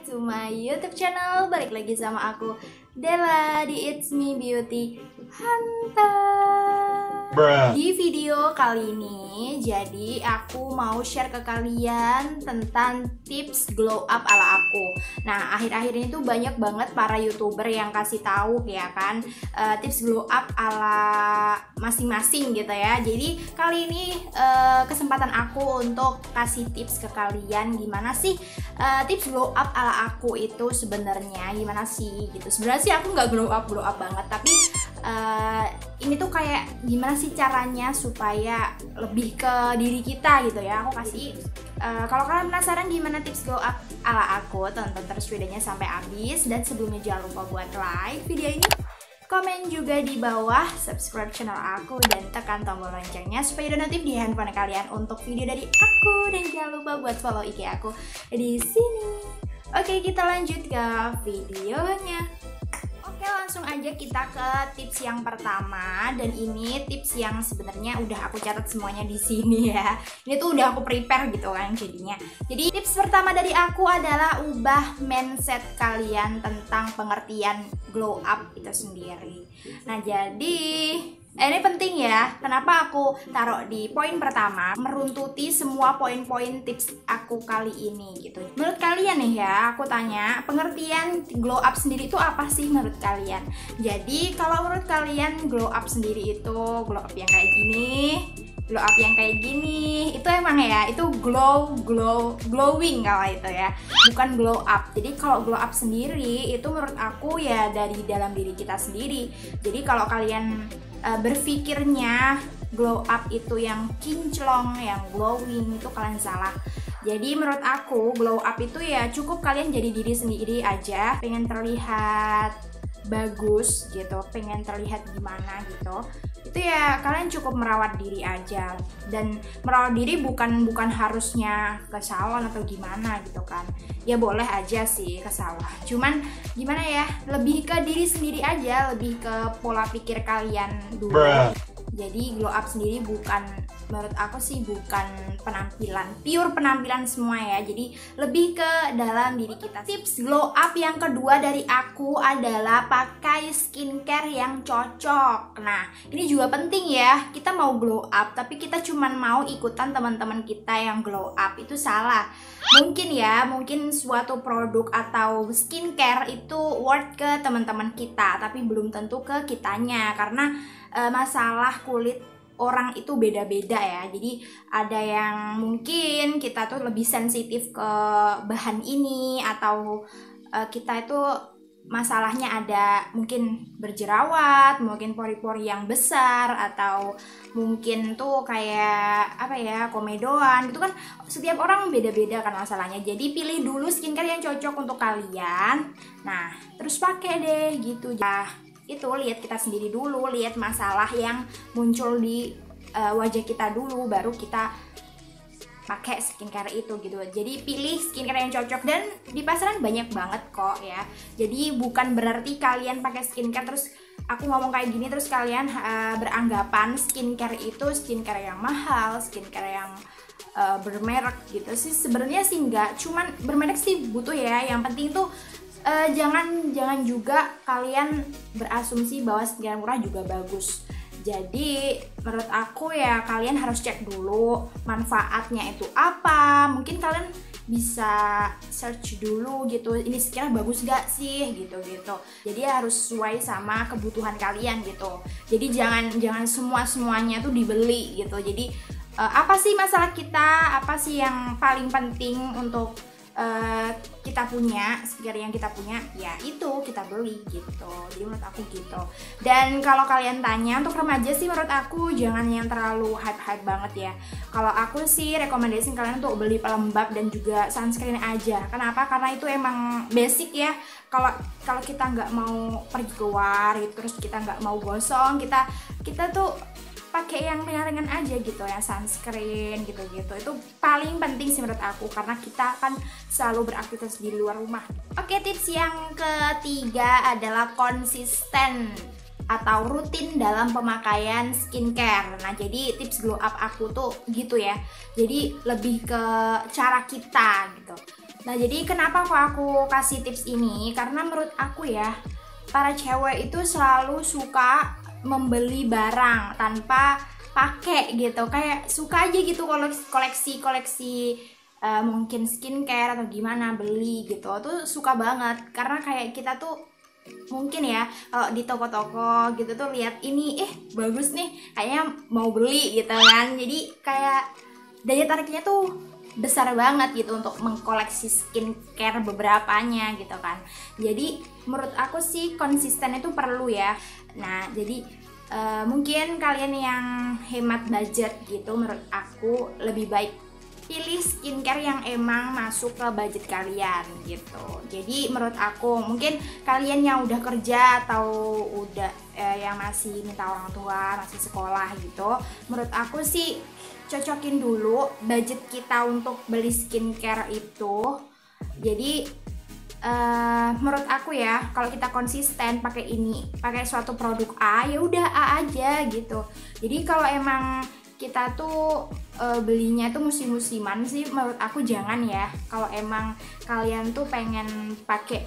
to my YouTube channel. Balik lagi sama aku Della di It's Me Beauty Hunter. Di video kali ini, jadi aku mau share ke kalian tentang tips glow up ala aku. Nah, akhir-akhir ini tuh banyak banget para YouTuber yang kasih tahu ya kan, tips glow up ala masing-masing gitu ya. Jadi kali ini kesempatan aku untuk kasih tips ke kalian gimana sih tips glow up ala aku itu sebenarnya gimana sih gitu. Sebenarnya sih aku nggak glow up banget, tapi ini tuh kayak gimana sih caranya supaya lebih ke diri kita gitu ya. Aku kasih kalau kalian penasaran gimana tips glow up ala aku, tonton terus videonya sampai habis. Dan sebelumnya jangan lupa buat like video ini, komen juga di bawah, subscribe channel aku, dan tekan tombol loncengnya supaya ada notif di handphone kalian untuk video dari aku. Dan jangan lupa buat follow IG aku di sini. Oke, kita lanjut ke videonya. Oke, langsung aja kita ke tips yang pertama, dan ini tips yang sebenarnya udah aku catat semuanya di sini ya. Ini tuh udah aku prepare gitu kan jadinya. Jadi tips pertama dari aku adalah ubah mindset kalian tentang pengertian glow up itu sendiri. Nah, jadi ini penting ya. Kenapa aku taruh di poin pertama, meruntuti semua poin-poin tips aku kali ini gitu. Menurut kalian nih ya, aku tanya, pengertian glow up sendiri itu apa sih menurut kalian? Jadi kalau menurut kalian glow up sendiri itu glow up yang kayak gini, glow up yang kayak gini, itu emang ya, itu glowing kalau itu ya, bukan glow up. Jadi kalau glow up sendiri itu menurut aku ya dari dalam diri kita sendiri. Jadi kalau kalian berpikirnya glow up itu yang kinclong, yang glowing, itu kalian salah. Jadi menurut aku glow up itu ya cukup kalian jadi diri sendiri aja, pengen terlihat bagus gitu, pengen terlihat gimana gitu, itu ya kalian cukup merawat diri aja. Dan merawat diri bukan harusnya ke salon atau gimana gitu kan, ya boleh aja sih ke salon, cuman gimana ya, lebih ke diri sendiri aja, lebih ke pola pikir kalian dulu. Jadi glow up sendiri bukan, menurut aku sih bukan penampilan, pure penampilan semua ya. Jadi lebih ke dalam diri kita. Tips glow up yang kedua dari aku adalah pakai skincare yang cocok. Nah, ini juga penting ya. Kita mau glow up tapi kita cuman mau ikutan teman-teman kita yang glow up, itu salah. Mungkin suatu produk atau skincare itu worth ke teman-teman kita, tapi belum tentu ke kitanya, karena masalah kulit orang itu beda-beda ya. Jadi ada yang mungkin kita tuh lebih sensitif ke bahan ini, atau kita itu masalahnya ada mungkin berjerawat, mungkin pori-pori yang besar, atau mungkin tuh kayak apa ya, komedoan gitu kan. Setiap orang beda-beda kan masalahnya. Jadi pilih dulu skincare yang cocok untuk kalian. Nah, terus pakai deh gitu. Nah, itu lihat kita sendiri dulu, lihat masalah yang muncul di wajah kita dulu, baru kita pakai skincare itu gitu. Jadi pilih skincare yang cocok, dan di pasaran banyak banget kok ya. Jadi bukan berarti kalian pakai skincare terus aku ngomong kayak gini terus kalian beranggapan skincare itu skincare yang mahal, skincare yang bermerek gitu sih. Sebenarnya sih enggak, cuman bermerek sih butuh ya. Yang penting tuh jangan juga kalian berasumsi bahwa skincare murah juga bagus. Jadi menurut aku ya kalian harus cek dulu manfaatnya itu apa. Mungkin kalian bisa search dulu gitu, ini skincare bagus gak sih gitu. Jadi harus sesuai sama kebutuhan kalian gitu. Jadi jangan semuanya tuh dibeli gitu. Jadi apa sih masalah kita, apa sih yang paling penting untuk kita punya, skincare yang kita punya, ya itu kita beli gitu. Jadi menurut aku gitu. Dan kalau kalian tanya untuk remaja sih, menurut aku jangan yang terlalu hype banget ya. Kalau aku sih rekomendasi kalian untuk beli pelembab dan juga sunscreen aja. Kenapa? Karena itu emang basic ya. Kalau kita nggak mau pergi keluar gitu, terus kita nggak mau gosong, kita tuh pakai yang ringan-ringan aja gitu, yang sunscreen gitu. Itu paling penting sih menurut aku, karena kita kan selalu beraktivitas di luar rumah. Oke, tips yang ketiga adalah konsisten atau rutin dalam pemakaian skincare. Nah, jadi tips glow up aku tuh gitu ya. Jadi lebih ke cara kita gitu. Nah, jadi kenapa kok aku kasih tips ini? Karena menurut aku ya, para cewek itu selalu suka membeli barang tanpa pakai gitu. Kayak suka aja gitu koleksi mungkin skincare atau gimana beli gitu. Tuh suka banget karena kayak kita tuh mungkin ya kalau di toko-toko gitu tuh lihat ini bagus nih, kayaknya mau beli gitu kan. Jadi kayak daya tariknya tuh besar banget gitu untuk mengkoleksi skincare beberapanya gitu kan. Jadi menurut aku sih konsisten itu perlu ya. Nah jadi mungkin kalian yang hemat budget gitu, menurut aku lebih baik pilih skincare yang emang masuk ke budget kalian gitu. Jadi menurut aku mungkin kalian yang udah kerja atau udah yang masih minta orang tua, masih sekolah gitu, menurut aku sih cocokin dulu budget kita untuk beli skincare itu. Jadi menurut aku ya, kalau kita konsisten pakai suatu produk A, ya udah A aja gitu. Jadi kalau emang kita tuh belinya tuh musim-musiman sih, menurut aku jangan ya. Kalau emang kalian tuh pengen pakai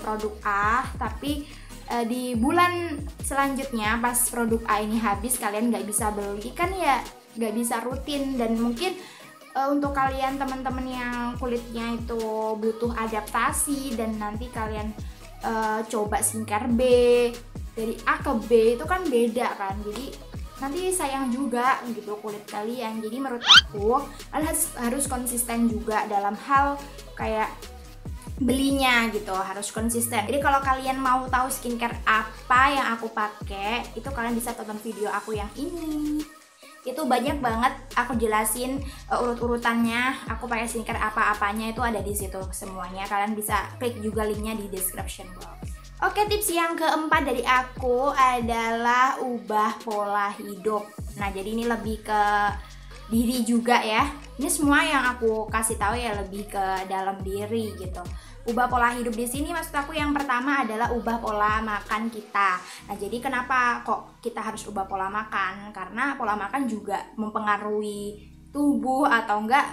produk A, tapi di bulan selanjutnya pas produk A ini habis kalian nggak bisa beli, kan ya nggak bisa rutin. Dan mungkin untuk kalian teman-teman yang kulitnya itu butuh adaptasi dan nanti kalian coba skincare B, dari A ke B itu kan beda kan, jadi nanti sayang juga gitu kulit kalian. Jadi menurut aku kalian harus konsisten juga dalam hal kayak belinya gitu, harus konsisten. Jadi kalau kalian mau tahu skincare apa yang aku pakai, itu kalian bisa tonton video aku yang ini. Itu banyak banget aku jelasin urut-urutannya, aku pakai skincare apa-apanya itu ada di situ semuanya. Kalian bisa klik juga linknya di description box. Oke, tips yang keempat dari aku adalah ubah pola hidup. Nah, jadi ini lebih ke diri juga ya. Ini semua yang aku kasih tahu ya lebih ke dalam diri gitu. Ubah pola hidup di sini maksud aku yang pertama adalah ubah pola makan kita. Nah, jadi kenapa kok kita harus ubah pola makan? Karena pola makan juga mempengaruhi tubuh atau enggak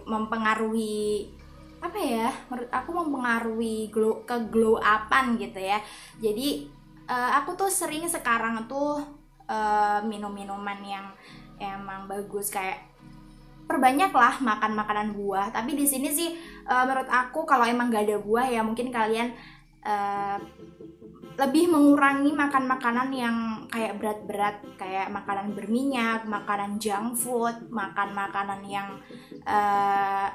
mempengaruhi apa ya, menurut aku mempengaruhi glow upan gitu ya. Jadi aku tuh sering sekarang tuh minum minuman yang emang bagus, kayak perbanyaklah makan makanan buah. Tapi di sini sih menurut aku kalau emang gak ada buah ya mungkin kalian lebih mengurangi makan makanan yang kayak berat-berat, kayak makanan berminyak, makanan junk food, makan makanan yang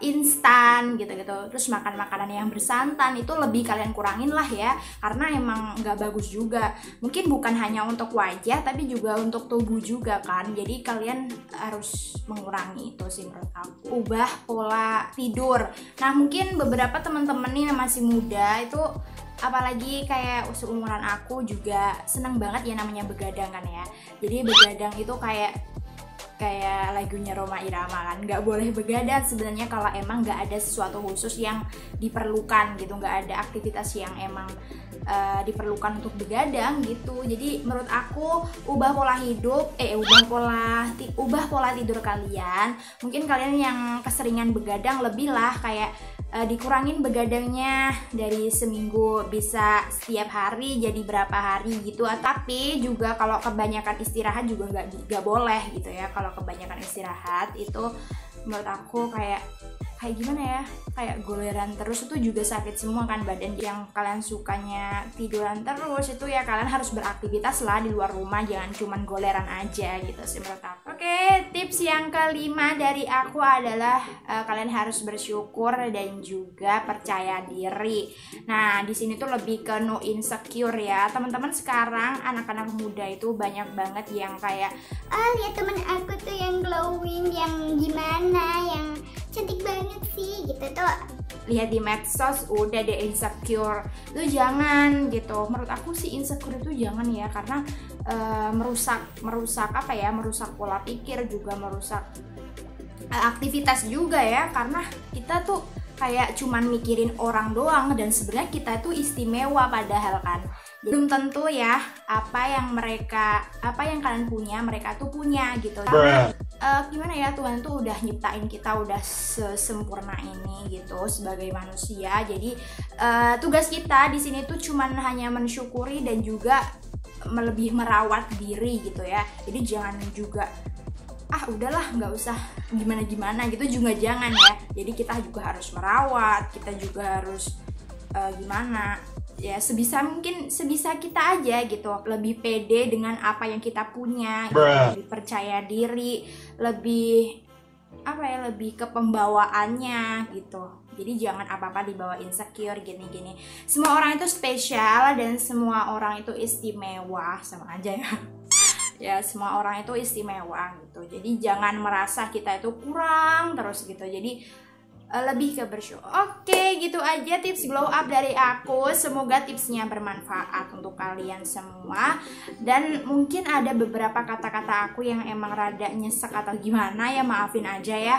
instan gitu-gitu. Terus makan makanan yang bersantan itu lebih kalian kurangin lah ya, karena emang nggak bagus juga. Mungkin bukan hanya untuk wajah tapi juga untuk tubuh juga kan. Jadi kalian harus mengurangi itu sih menurut aku. Ubah pola tidur. Nah mungkin beberapa teman-teman nih yang masih muda itu, apalagi kayak seumuran aku juga seneng banget ya namanya begadang kan ya. Jadi begadang itu kayak lagunya Rhoma Irama kan, nggak boleh begadang sebenarnya kalau emang nggak ada sesuatu khusus yang diperlukan gitu, nggak ada aktivitas yang emang diperlukan untuk begadang gitu. Jadi menurut aku ubah pola hidup, ubah pola tidur kalian. Mungkin kalian yang keseringan begadang lebih lah kayak dikurangin begadangnya dari seminggu bisa setiap hari jadi berapa hari gitu. Tapi juga kalau kebanyakan istirahat juga nggak boleh gitu ya. Kalau kebanyakan istirahat itu menurut aku kayak gimana ya, kayak goleran terus itu juga sakit semua kan badan. Yang kalian sukanya tiduran terus itu ya kalian harus beraktivitas lah di luar rumah, jangan cuman goleran aja gitu sih menurut aku. Oke, tips yang kelima dari aku adalah kalian harus bersyukur dan juga percaya diri. Nah di sini tuh lebih ke no insecure ya teman-teman. Sekarang anak-anak muda itu banyak banget yang kayak lihat temen aku tuh yang glowing, yang gimana, yang cantik banget sih gitu tuh. Lihat di medsos udah deh insecure. Itu jangan gitu. Menurut aku sih insecure itu jangan ya, karena merusak apa ya, merusak pola pikir, juga merusak aktivitas juga ya. Karena kita tuh kayak cuman mikirin orang doang dan sebenarnya kita tuh istimewa padahal kan. Belum tentu ya apa yang kalian punya mereka tuh punya gitu. Karena gimana ya, Tuhan tuh udah nyiptain kita udah sesempurna ini gitu sebagai manusia. Jadi tugas kita di sini tuh cuman hanya mensyukuri dan juga lebih merawat diri gitu ya. Jadi jangan juga udahlah nggak usah gimana gitu juga jangan ya. Jadi kita juga harus merawat, kita juga harus gimana ya, sebisa mungkin, sebisa kita aja gitu, lebih pede dengan apa yang kita punya gitu, lebih percaya diri, lebih lebih ke pembawaannya gitu. Jadi jangan apa-apa dibawa insecure gini-gini. Semua orang itu spesial dan semua orang itu istimewa, sama aja ya. Ya, semua orang itu istimewa gitu. Jadi jangan merasa kita itu kurang terus gitu. Jadi lebih ke bersyukur. Oke, gitu aja tips glow up dari aku. Semoga tipsnya bermanfaat untuk kalian semua. Dan mungkin ada beberapa kata-kata aku yang emang rada nyesek atau gimana ya, maafin aja ya.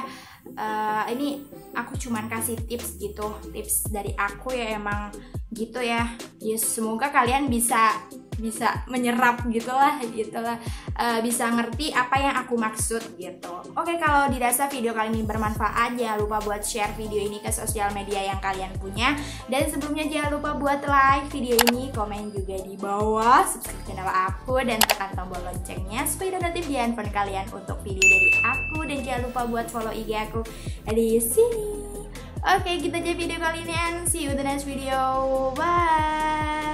Ini aku cuman kasih tips gitu, tips dari aku ya, emang gitu ya. Semoga kalian bisa menyerap gitulah, bisa ngerti apa yang aku maksud gitu. Oke, kalau dirasa video kali ini bermanfaat, jangan lupa buat share video ini ke sosial media yang kalian punya. Dan sebelumnya jangan lupa buat like video ini, komen juga di bawah, subscribe channel aku, dan tekan tombol loncengnya supaya ada notif di handphone kalian untuk video dari aku. Dan jangan lupa buat follow IG aku di sini. Oke, gitu aja video kali ini, and see you the next video. Bye.